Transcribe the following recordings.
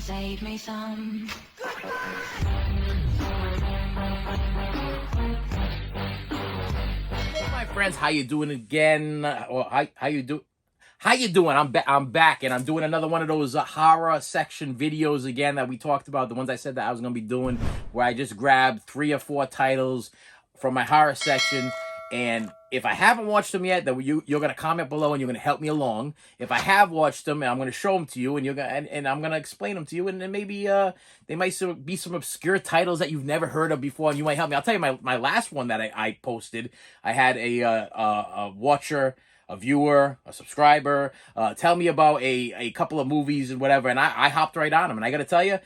save me some. My friends, how you doing again? Or how you do? How you doing? I'm back, and I'm doing another one of those horror section videos again that we talked about. The ones I said that I was gonna be doing, where I just grabbed 3 or 4 titles from my horror section. And if I haven't watched them yet, then you're gonna comment below and you're gonna help me along. If I have watched them, I'm gonna show them to you, and and I'm gonna explain them to you, and then maybe they might be some obscure titles that you've never heard of before, and you might help me. I'll tell you my last one that I posted. I had a watcher, a viewer, a subscriber, tell me about a couple of movies and whatever, and I hopped right on them. And I gotta tell you,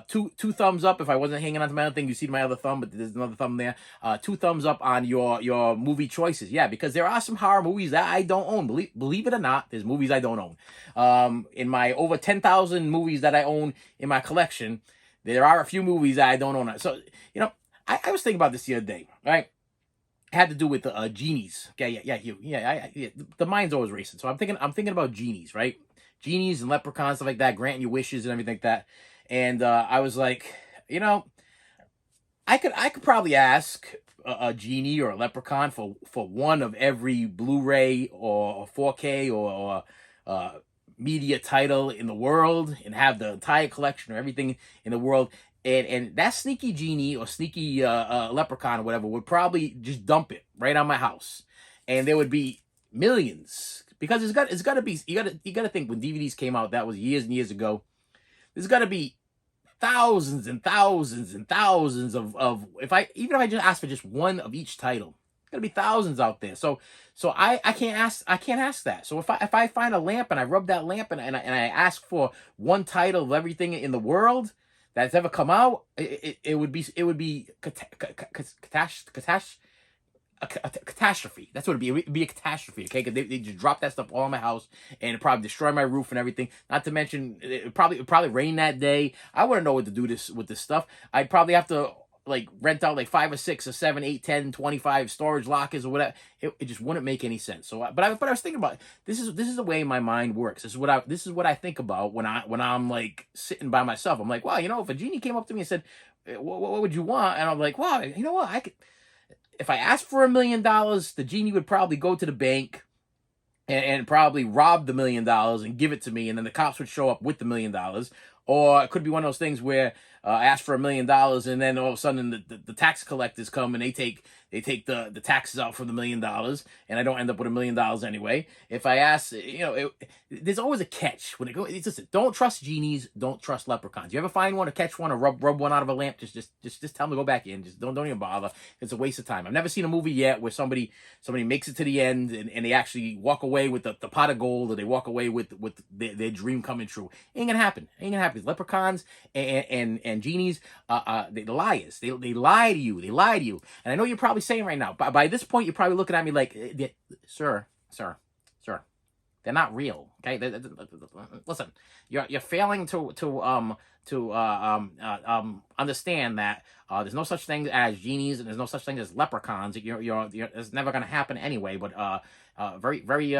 two thumbs up if I wasn't hanging on to my other thing. You see my other thumb, but there's another thumb there. 2 thumbs up on your movie choices. Yeah, because there are some horror movies that I don't own. Believe it or not, there's movies I don't own. In my over 10,000 movies that I own in my collection, there are a few movies that I don't own. So, I was thinking about this the other day, right? Had to do with genies. Okay, yeah. The mind's always racing. So I'm thinking about genies, right? Genies and leprechauns, stuff like that, granting you wishes and everything like that. And I was like, I could probably ask a genie or a leprechaun for one of every Blu-ray or 4K or media title in the world, and have the entire collection of everything in the world. And that sneaky genie or sneaky leprechaun or whatever would probably just dump it right on my house, and there would be millions, because it's got to be, you got to think, when DVDs came out, that was years and years ago. There's got to be thousands and thousands and thousands of even if I just ask for just one of each title, there's gonna be thousands out there. So I can't ask that. So if I find a lamp and I rub that lamp and I ask for one title of everything in the world that's ever come out, it would be catastrophe. That's what it'd be. It'd be a catastrophe, okay? Because they just drop that stuff all in my house, and it'd probably destroy my roof and everything. Not to mention, it'd probably rain that day. I wouldn't know what to do with this stuff. I'd probably have to rent out 5 or 6 or 7, 8, 10, 25 storage lockers or whatever. It just wouldn't make any sense. So, but I was thinking about it. This is the way my mind works. This is what I think about when I'm sitting by myself. I'm like, wow, if a genie came up to me and said, what would you want? And I'm like, wow, you know what, I could. If I asked for $1 million, the genie would probably go to the bank and probably rob the $1 million and give it to me, and then the cops would show up with the $1 million. Or it could be one of those things where I ask for $1 million, and then all of a sudden the tax collectors come and they take the taxes out from the $1 million, and I don't end up with $1 million anyway. If I ask, there's always a catch when it goes. Listen, don't trust genies, don't trust leprechauns. You ever find one or catch one or rub one out of a lamp? Just tell them to go back in. Just don't even bother. It's a waste of time. I've never seen a movie yet where somebody makes it to the end and they actually walk away with the pot of gold, or they walk away with their dream coming true. Ain't gonna happen. Leprechauns and genies, they liars. They lie to you. They lie to you. And I know you're probably saying right now, by this point, you're probably looking at me like, sir, they're not real. Okay, listen, you're failing to understand that there's no such thing as genies and there's no such thing as leprechauns. It's never gonna happen anyway. But very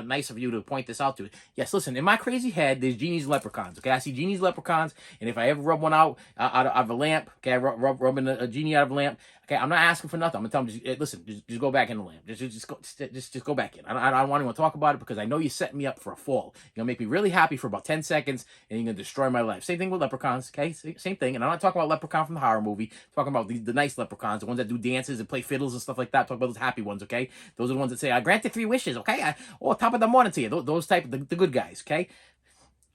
nice of you to point this out to. Yes, listen, in my crazy head, there's genies and leprechauns. Okay, I see genies and leprechauns, and if I ever rub one out of a lamp, okay, rubbing a genie out of a lamp. Okay, I'm not asking for nothing. I'm gonna tell them, listen, just go back in the lamp. Just go back in. I don't want anyone to talk about it, because I know you're setting me up for a fall. You're gonna make me really happy for about 10 seconds, and you're gonna destroy my life. Same thing with leprechauns. Okay, same thing. And I'm not talking about leprechaun from the horror movie. I'm talking about the nice leprechauns, the ones that do dances and play fiddles and stuff like that. Talk about those happy ones. Okay, those are the ones that say, "I granted 3 wishes." Okay, top of the morning to you. Those type, the good guys. Okay.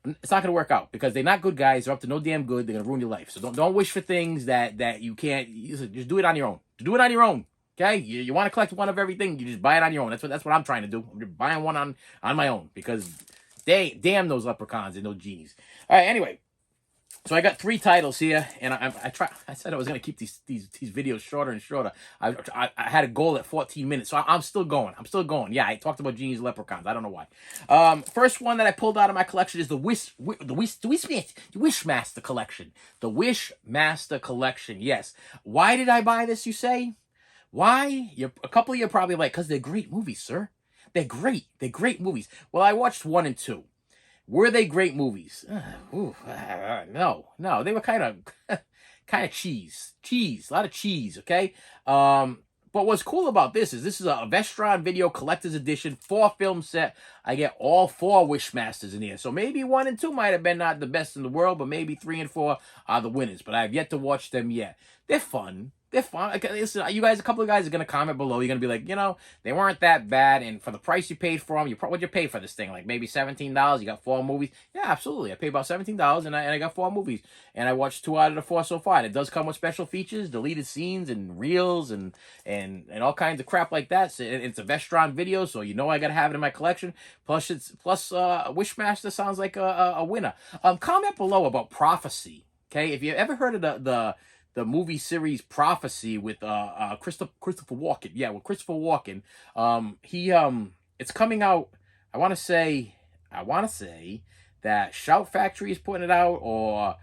It's not going to work out, because they're not good guys. They're up to no damn good. They're going to ruin your life. So don't wish for things that you can't. Just do it on your own. Do it on your own. Okay? You want to collect one of everything, you just buy it on your own. That's what I'm trying to do. I'm just buying one on my own, because damn those leprechauns and those genies. All right, anyway. So I got 3 titles here, and I said I was going to keep these videos shorter and shorter. I had a goal at 14 minutes, so I'm still going. Yeah, I talked about genies and leprechauns. I don't know why. First one that I pulled out of my collection is the Wishmaster Collection. The Wishmaster Collection, yes. Why did I buy this, you say? Why? A couple of you are probably like, because they're great movies, sir. They're great. They're great movies. Well, I watched 1 and 2. Were they great movies? No. They were kind of cheese, a lot of cheese. Okay. But what's cool about this is a Vestron Video Collector's Edition 4-film set. I get all 4 Wishmasters in here. So maybe 1 and 2 might have been not the best in the world, but maybe 3 and 4 are the winners. But I have yet to watch them yet. They're fun. They're fun. Okay, listen, you guys, a couple of guys are going to comment below. You're going to be like, they weren't that bad. And for the price you paid for them, what'd you pay for this thing? Like maybe $17. You got 4 movies. Yeah, absolutely. I paid about $17 and I got 4 movies. And I watched 2 out of the 4 so far. And it does come with special features, deleted scenes and reels and all kinds of crap like that. So it's a Vestron video, so I got to have it in my collection. Plus, Wishmaster sounds like a winner. Comment below about Prophecy. Okay, if you ever heard of the movie series Prophecy with Christopher Walken. Yeah, with Christopher Walken. It's coming out. I want to say that Shout Factory is putting it out, or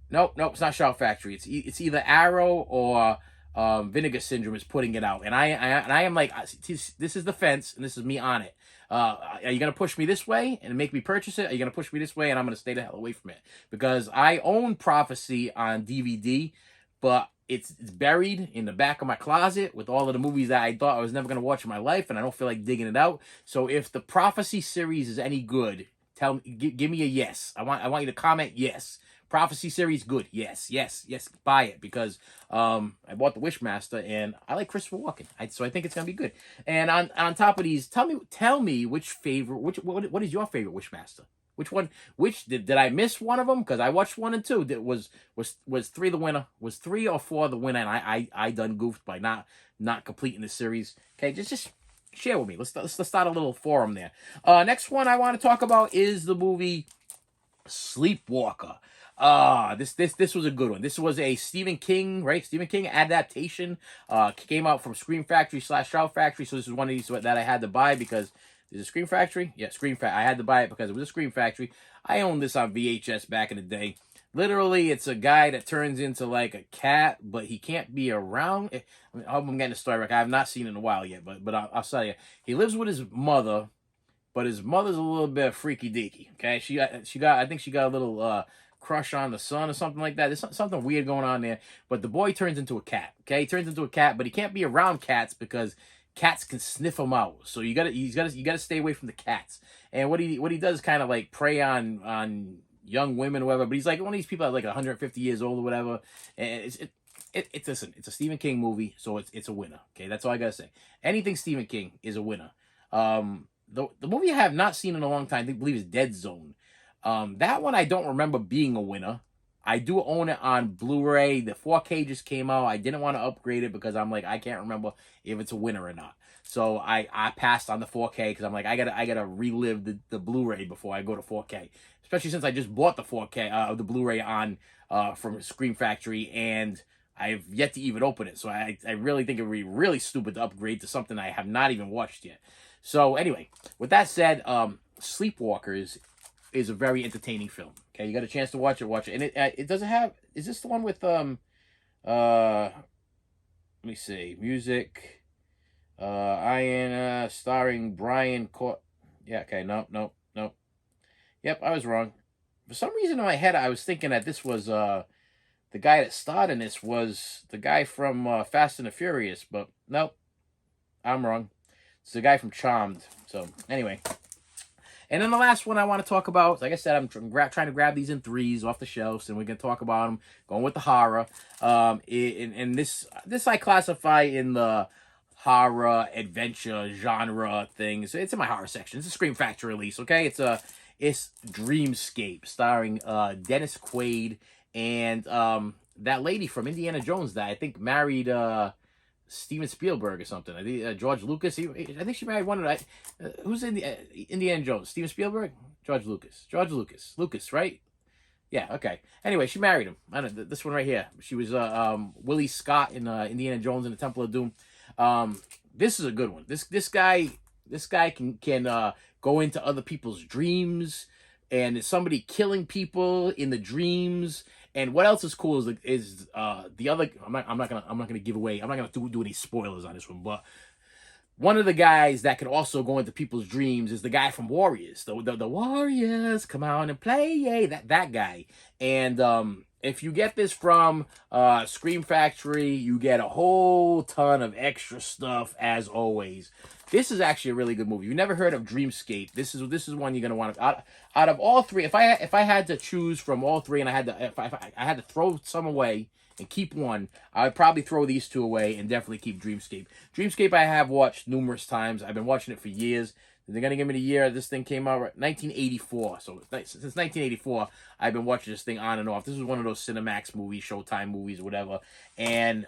nope, it's not Shout Factory. It's either Arrow or Vinegar Syndrome is putting it out, and I am like, this is the fence, and this is me on it. Are you gonna push me this way and make me purchase it? Are you gonna push me this way and I'm gonna stay the hell away from it? Because I own Prophecy on DVD, but it's buried in the back of my closet with all of the movies that I thought I was never gonna watch in my life, and I don't feel like digging it out. So if the Prophecy series is any good, tell me, give me a yes. I want you to comment yes. Prophecy series good. Yes. Buy it, because I bought the Wishmaster and I like Christopher Walken. So I think it's gonna be good. And on top of these, tell me what is your favorite Wishmaster? Which one? Did I miss one of them? Because I watched 1 and 2. That was 3 the winner? Was 3 or 4 the winner? And I done goofed by not completing the series. Okay, just share with me. Let's start a little forum there. Next one I want to talk about is the movie Sleepwalker. This was a good one. This was a Stephen King adaptation. Came out from Scream Factory / Shout Factory. So this is one of these that I had to buy because there's a Scream Factory. Yeah, Scream Factory. I had to buy it because it was a Scream Factory. I owned this on VHS back in the day. Literally, it's a guy that turns into like a cat, but he can't be around. I hope I'm getting the story right. I have not seen it in a while yet, but I'll tell you. He lives with his mother, but his mother's a little bit freaky deaky. Okay, I think she got a little crush on the son or something like that. There's something weird going on there. But the boy turns into a cat. Okay, he turns into a cat, but he can't be around cats because cats can sniff him out. So you gotta stay away from the cats. And what he does is kind of like prey on young women or whatever. But he's like one of these people that's like 150 years old or whatever. And listen, it's a Stephen King movie, so it's a winner. Okay, that's all I gotta say. Anything Stephen King is a winner. The movie I have not seen in a long time, I believe, is Dead Zone. That one I don't remember being a winner. I do own it on Blu-ray. The 4K just came out. I didn't want to upgrade it because I'm like, I can't remember if it's a winner or not. So I passed on the 4K because I'm like, I gotta relive the Blu-ray before I go to 4K. Especially since I just bought the 4K of the Blu-ray on from Scream Factory, and I've yet to even open it. So I really think it would be really stupid to upgrade to something I have not even watched yet. So anyway, with that said, Sleepwalkers is a very entertaining film. Okay, you got a chance to watch it. And it doesn't have. Is this the one with let me see, music, Ian, starring Brian Yeah. Okay. No. Yep, I was wrong. For some reason in my head, I was thinking that this was the guy that starred in this was the guy from Fast and the Furious, but nope, I'm wrong. It's the guy from Charmed. So anyway. And then the last one I want to talk about, like I said, I'm trying to grab these in threes off the shelves, and we're going to talk about them, going with the horror. And this I classify in the horror, adventure, genre things. It's in my horror section. It's a Scream Factory release, okay? It's Dreamscape, starring Dennis Quaid and that lady from Indiana Jones that I think married Steven Spielberg or something. I think George Lucas. I think she married one of the. Who's in the Indiana Jones? Steven Spielberg, George Lucas, right? Yeah. Okay. Anyway, she married him. I don't know, this one right here. She was Willie Scott in Indiana Jones and the Temple of Doom. This is a good one. This guy can go into other people's dreams, and there's somebody killing people in the dreams. And what else is cool is the other. I'm not gonna give away. I'm not gonna do any spoilers on this one, but one of the guys that can also go into people's dreams is the guy from Warriors. The Warriors come out and play, yay, that guy. And if you get this from Scream Factory, you get a whole ton of extra stuff as always. This is actually a really good movie. You never heard of Dreamscape? This is one you're gonna want to. Out of all three, if I had to choose from all three, and I had to throw some away and keep one, I would probably throw these two away and definitely keep Dreamscape. Dreamscape I have watched numerous times. I've been watching it for years. They're going to give me the year this thing came out, 1984. So since 1984, I've been watching this thing on and off. This was one of those Cinemax movies, Showtime movies, or whatever. And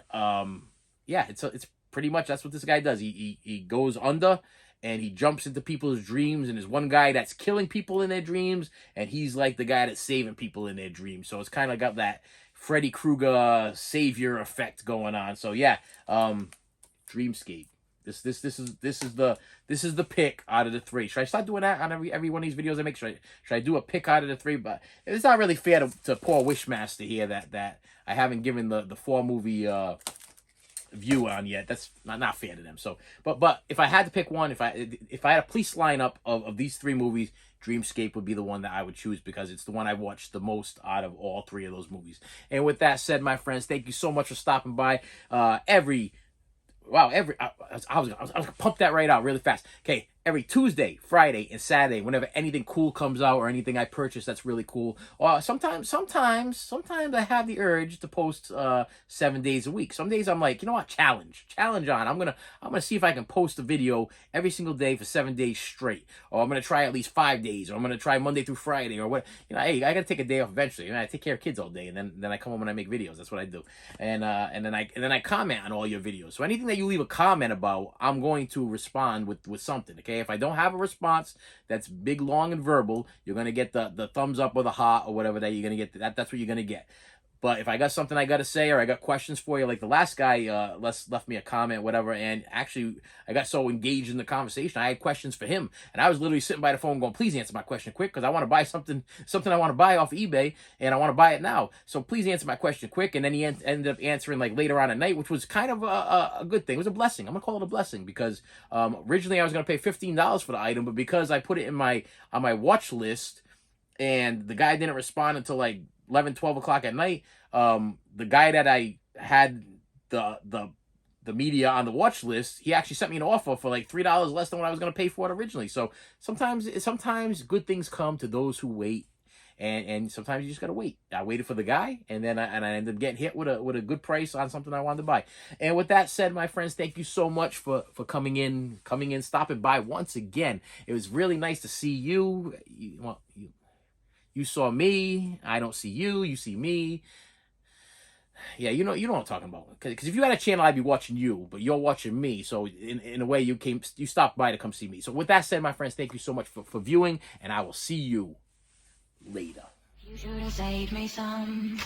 yeah, it's pretty much that's what this guy does. He goes under and he jumps into people's dreams, and there's one guy that's killing people in their dreams, and he's like the guy that's saving people in their dreams. So it's kind of got that Freddy Krueger savior effect going on. So yeah, Dreamscape. This is the pick out of the three. Should I start doing that on every one of these videos I make? Should I do a pick out of the three? But it's not really fair to poor Wishmaster here that I haven't given the 4-movie view on yet. That's not fair to them. So, but if I had to pick one, if I had a police lineup of these 3 movies, Dreamscape would be the one that I would choose because it's the one I've watched the most out of all 3 of those movies. And with that said, my friends, thank you so much for stopping by. I was gonna pump that right out really fast. Okay, every Tuesday, Friday, and Saturday, whenever anything cool comes out or anything I purchase that's really cool. Sometimes I have the urge to post 7 days a week. Some days I'm like, you know what, challenge on. I'm gonna see if I can post a video every single day for 7 days straight, or I'm gonna try at least 5 days, or I'm gonna try Monday through Friday, or what. You know, hey, I gotta take a day off eventually. You know, I take care of kids all day, and then I come home and I make videos. That's what I do, and then I comment on all your videos. So anything that you leave a comment about, I'm going to respond with something. Okay, if I don't have a response that's big, long, and verbal, you're gonna get the thumbs up or the heart or whatever that you're gonna get. That's what you're gonna get. But if I got something I got to say, or I got questions for you, like the last guy left me a comment, whatever, and actually I got so engaged in the conversation, I had questions for him. And I was literally sitting by the phone going, please answer my question quick, because I want to buy something I want to buy off eBay, and I want to buy it now. So please answer my question quick. And then he ended up answering like later on at night, which was kind of a good thing. It was a blessing. I'm going to call it a blessing, because originally I was going to pay $15 for the item, but because I put it on my watch list, and the guy didn't respond until like 11, 12 o'clock at night. The guy that I had the media on the watch list, he actually sent me an offer for like $3 less than what I was going to pay for it originally. So sometimes good things come to those who wait, and sometimes you just got to wait. I waited for the guy, and then I ended up getting hit with a good price on something I wanted to buy. And with that said, my friends, thank you so much for coming in, stopping by once again. It was really nice to see you. You saw me. I don't see you. You see me. Yeah, you know what I'm talking about. Because if you had a channel, I'd be watching you, but you're watching me. So in a way, you stopped by to come see me. So with that said, my friends, thank you so much for viewing, and I will see you later. You should have saved me some.